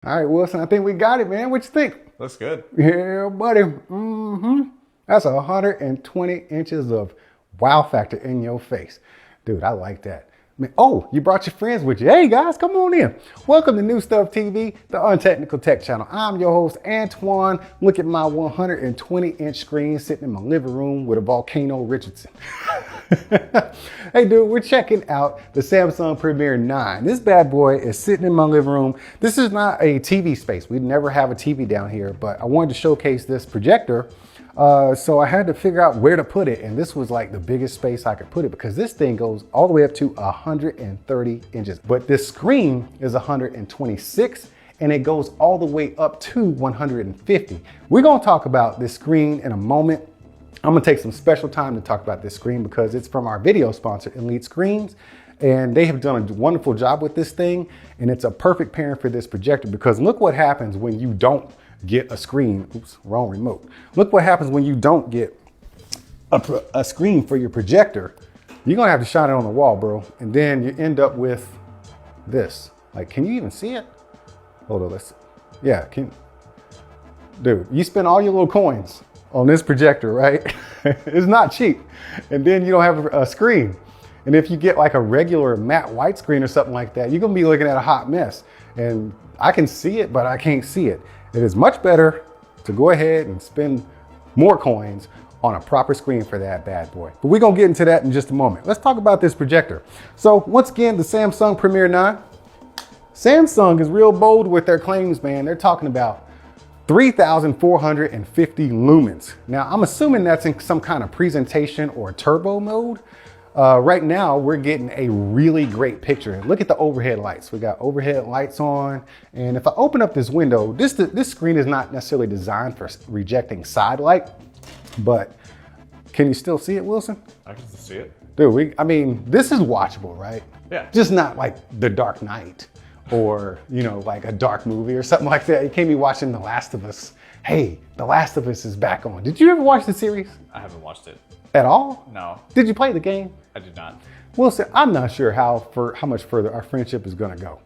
All right, Wilson, I think we got it, man. What you think? Looks good. Yeah, buddy. That's 120 inches of wow factor in your face. Dude, I like that. Man, oh, you brought your friends with you. Hey, guys, come on in. Welcome to New Stuff TV, the Untechnical Tech channel. I'm your host, Antoine. Look at my 120-inch screen sitting in my living room with a volcano Richardson. Hey, dude, we're checking out the Samsung Premier 9. This bad boy is sitting in my living room. This is not a TV space. We never have a TV down here, but I wanted to showcase this projector. So I had to figure out where to put it, and this was like the biggest space I could put it because this thing goes all the way up to 130 inches, but this screen is 126 and it goes all the way up to 150. We're gonna talk about this screen in a moment. I'm gonna take some special time to talk about this screen because it's from our video sponsor, Elite Screens, and they have done a wonderful job with this thing, and it's a perfect pairing for this projector because look what happens when you don't get a screen. Oops, wrong remote. Look what happens when you don't get a screen for your projector. You're gonna have to shine it on the wall, bro. And then you end up with this. Like, can you even see it? Hold on, dude, you spend all your little coins on this projector, right? It's not cheap. And then you don't have a screen. And if you get like a regular matte white screen or something like that, you're gonna be looking at a hot mess. And I can see it, but I can't see it. It is much better to go ahead and spend more coins on a proper screen for that bad boy. But we're gonna get into that in just a moment. Let's talk about this projector. So once again, the Samsung Premier 9. Samsung is real bold with their claims, man. They're talking about 3,450 lumens. Now, I'm assuming that's in some kind of presentation or turbo mode. Right now, we're getting a really great picture. Look at the overhead lights. We got overhead lights on. And if I open up this window, this screen is not necessarily designed for rejecting side light, but can you still see it, Wilson? I can see it. Dude, I mean, this is watchable, right? Yeah. Just not like The Dark Knight or, you know, like a dark movie or something like that. You can't be watching The Last of Us. Hey, The Last of Us is back on. Did you ever watch the series? I haven't watched it. At all? No. Did you play the game? I did not. Wilson, I'm not sure how much further our friendship is gonna go.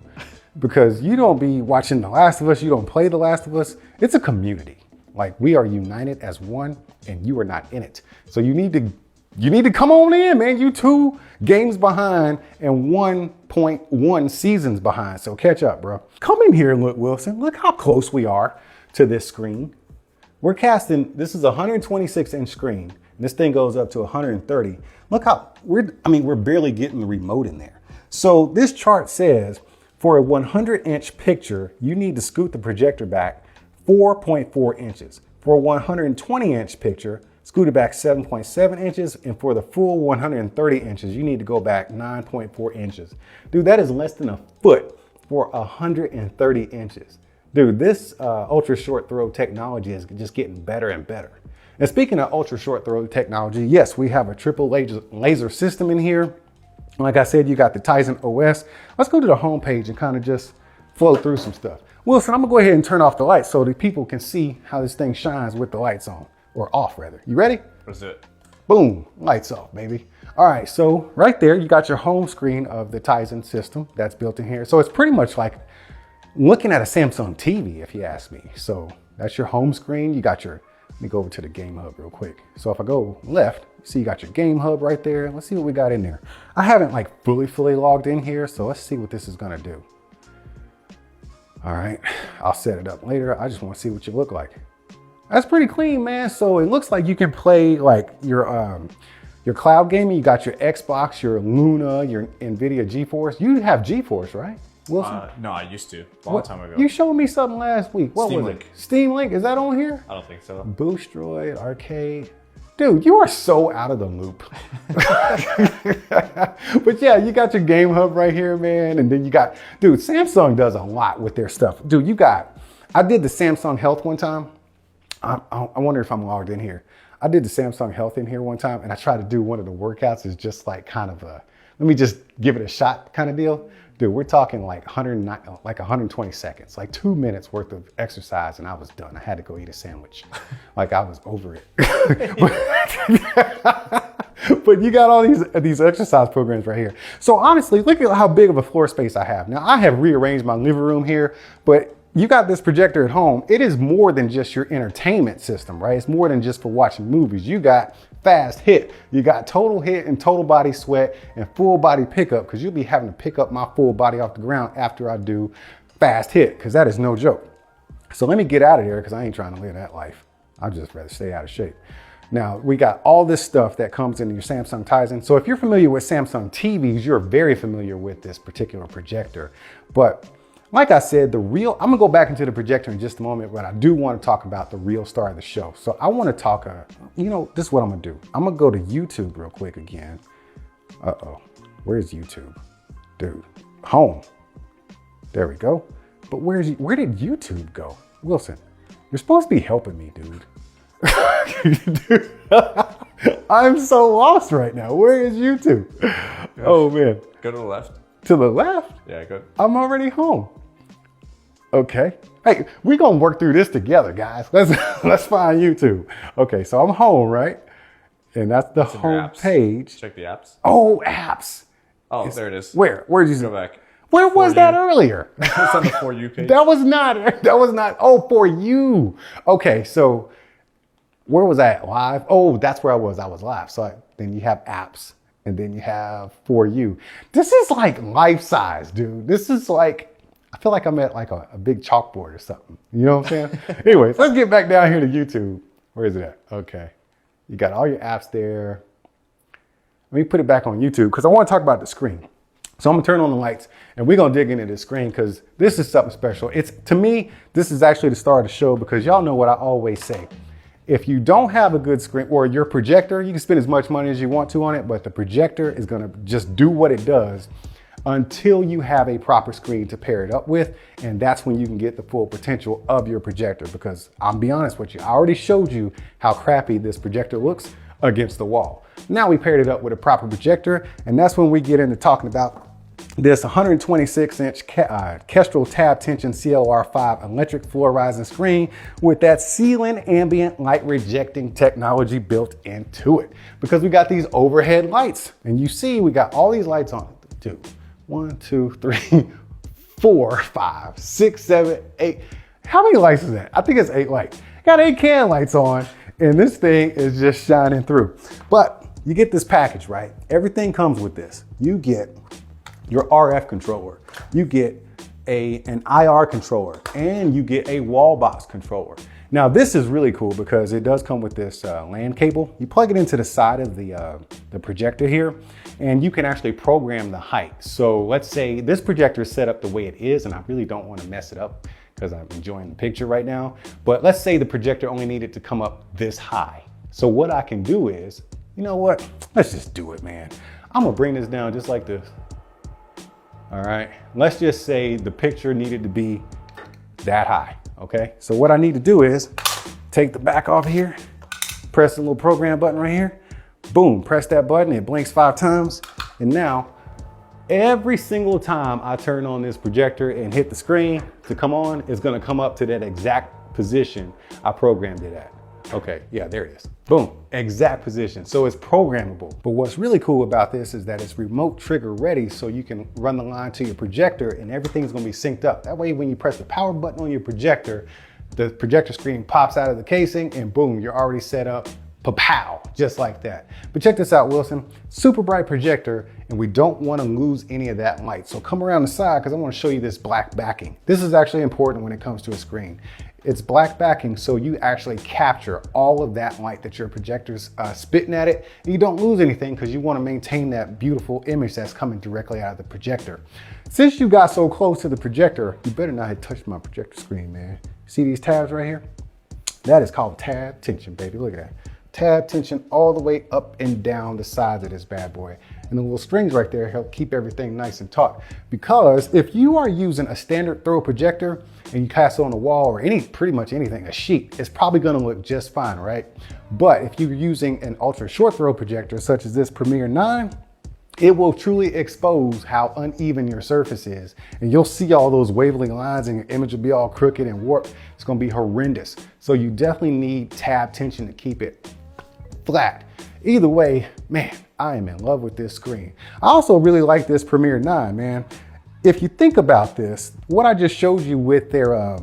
Because you don't be watching The Last of Us, you don't play The Last of Us. It's a community. Like, we are united as one and you are not in it. So you need to come on in, man. You 2 games behind and 1.1 seasons behind. So catch up, bro. Come in here and look, Wilson. Look how close we are to this screen. We're casting, this is a 126-inch screen. This thing goes up to 130. Look how, we're barely getting the remote in there. So this chart says for a 100-inch picture, you need to scoot the projector back 4.4 inches. For a 120-inch picture, scoot it back 7.7 inches. And for the full 130 inches, you need to go back 9.4 inches. Dude, that is less than a foot for 130 inches. Dude, this ultra short throw technology is just getting better and better. And speaking of ultra short throw technology, yes, we have a triple laser system in here. Like I said, you got the Tizen OS. Let's go to the home page and kind of just flow through some stuff. Wilson, I'm gonna go ahead and turn off the lights so that people can see how this thing shines with the lights on, or off rather. You ready? That's it. Boom, lights off, baby. All right, so right there, you got your home screen of the Tizen system that's built in here. So it's pretty much like looking at a Samsung TV, if you ask me. So that's your home screen. You got your, let me go over to the game hub real quick. So if I go left, see you got your game hub right there. Let's see what we got in there. I haven't like fully logged in here, so let's see what this is gonna do. All right, I'll set it up later. I just wanna see what you look like. That's pretty clean, man. So it looks like you can play like your cloud gaming. You got your Xbox, your Luna, your NVIDIA GeForce. You have GeForce, right, Wilson? No, I used to, a long time ago. You showed me something last week. What Steam was Link. it? Steam Link, is that on here? I don't think so. Boostroid, Arcade. Dude, you are so out of the loop. But yeah, you got your game hub right here, man. And then you got, dude, Samsung does a lot with their stuff. Dude, I did the Samsung Health one time. I wonder if I'm logged in here. I did the Samsung Health in here one time and I tried to do one of the workouts. It's just like kind of a, let me just give it a shot kind of deal. Dude, we're talking like 120 seconds, like 2 minutes worth of exercise and I was done. I had to go eat a sandwich. Like I was over it. But you got all these exercise programs right here. So honestly, look at how big of a floor space I have. Now I have rearranged my living room here, but you got this projector at home, it is more than just your entertainment system, right? It's more than just for watching movies. You got fast hit, you got total hit and total body sweat and full body pickup, because you'll be having to pick up my full body off the ground after I do fast hit, because that is no joke. So let me get out of here, because I ain't trying to live that life. I'd just rather stay out of shape. Now, we got all this stuff that comes in your Samsung Tizen. So if you're familiar with Samsung TVs, you're very familiar with this particular projector. But like I said, I'm gonna go back into the projector in just a moment, but I do want to talk about the real star of the show. So I want to talk, this is what I'm gonna do. I'm gonna go to YouTube real quick again. Uh-oh, where's YouTube? Dude, home. There we go. But where did YouTube go? Wilson, you're supposed to be helping me, dude. Dude, I'm so lost right now. Where is YouTube? Oh man. Go to the left. To the left? Yeah, good. I'm already home. Okay. Hey, we're gonna work through this together, guys. Let's find YouTube. Okay, so I'm home, right? And that's the home page. Check the apps. Oh, apps. Oh, there it is. Where'd you go back? Where was that earlier? It's on the For You page. That was not, oh, For You. Okay, so where was I at? Live? Oh, that's where I was live. So then you have apps and then you have For You. This is like life size, dude. This is like, I feel like I'm at like a big chalkboard or something. You know what I'm saying? Anyways, let's get back down here to YouTube. Where is it at? Okay. You got all your apps there. Let me put it back on YouTube because I want to talk about the screen. So I'm gonna turn on the lights and we're gonna dig into the screen because this is something special. To me, this is actually the star of the show because y'all know what I always say. If you don't have a good screen or your projector, you can spend as much money as you want to on it, but the projector is gonna just do what it does until you have a proper screen to pair it up with. And that's when you can get the full potential of your projector because I'll be honest with you, I already showed you how crappy this projector looks against the wall. Now we paired it up with a proper projector and that's when we get into talking about this 126-inch Kestrel tab tension CLR5 electric floor rising screen with that ceiling ambient light rejecting technology built into it. Because we got these overhead lights and you see we got all these lights on it. Dude, 1, 2, 3, 4, 5, 6, 7, 8. How many lights is that? I think it's 8 lights. Got 8 can lights on and this thing is just shining through. But you get this package, right? Everything comes with this. You get your RF controller, you get an IR controller, and you get a wall box controller. Now this is really cool because it does come with this LAN cable. You plug it into the side of the projector here, and you can actually program the height. So let's say this projector is set up the way it is, and I really don't want to mess it up because I'm enjoying the picture right now. But let's say the projector only needed to come up this high. So what I can do is, you know what? Let's just do it, man. I'm gonna bring this down just like this. All right, let's just say the picture needed to be that high, okay? So what I need to do is take the back off here, press the little program button right here, boom, press that button, it blinks 5 times, and now every single time I turn on this projector and hit the screen to come on, it's gonna come up to that exact position I programmed it at. Okay, yeah, there it is. Boom, exact position. So it's programmable. But what's really cool about this is that it's remote trigger ready so you can run the line to your projector and everything's gonna be synced up. That way when you press the power button on your projector, the projector screen pops out of the casing and boom, you're already set up, pa-pow, just like that. But check this out, Wilson. Super bright projector and we don't wanna lose any of that light. So come around the side because I wanna show you this black backing. This is actually important when it comes to a screen. It's black backing so you actually capture all of that light that your projector's spitting at it. And you don't lose anything because you want to maintain that beautiful image that's coming directly out of the projector. Since you got so close to the projector, you better not have touched my projector screen, man. See these tabs right here? That is called tab tension, baby. Look at that. Tab tension all the way up and down the sides of this bad boy. And the little strings right there help keep everything nice and taut. Because if you are using a standard throw projector and you cast it on a wall or pretty much anything, a sheet, it's probably gonna look just fine, right? But if you're using an ultra short throw projector such as this Premier 9, it will truly expose how uneven your surface is. And you'll see all those wavering lines and your image will be all crooked and warped. It's gonna be horrendous. So you definitely need tab tension to keep it flat. Either way, man, I am in love with this screen. I also really like this Premier 9, man. if you think about this, what I just showed you with their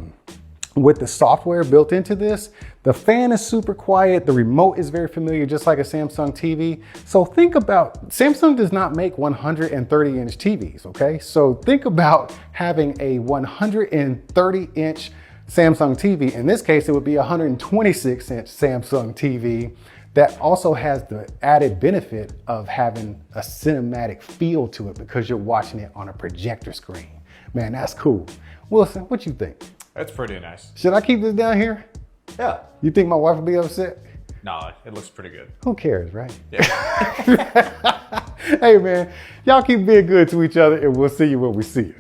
with the software built into this, the fan is super quiet, the remote is very familiar, just like a Samsung TV. So think about, Samsung does not make 130-inch TVs, okay? So think about having a 130-inch Samsung TV. In this case, it would be a 126-inch Samsung TV that also has the added benefit of having a cinematic feel to it because you're watching it on a projector screen. Man, that's cool. Wilson, what you think? That's pretty nice. Should I keep this down here? Yeah. You think my wife will be upset? No, it looks pretty good. Who cares, right? Yeah. Hey man, y'all keep being good to each other and we'll see you when we see you.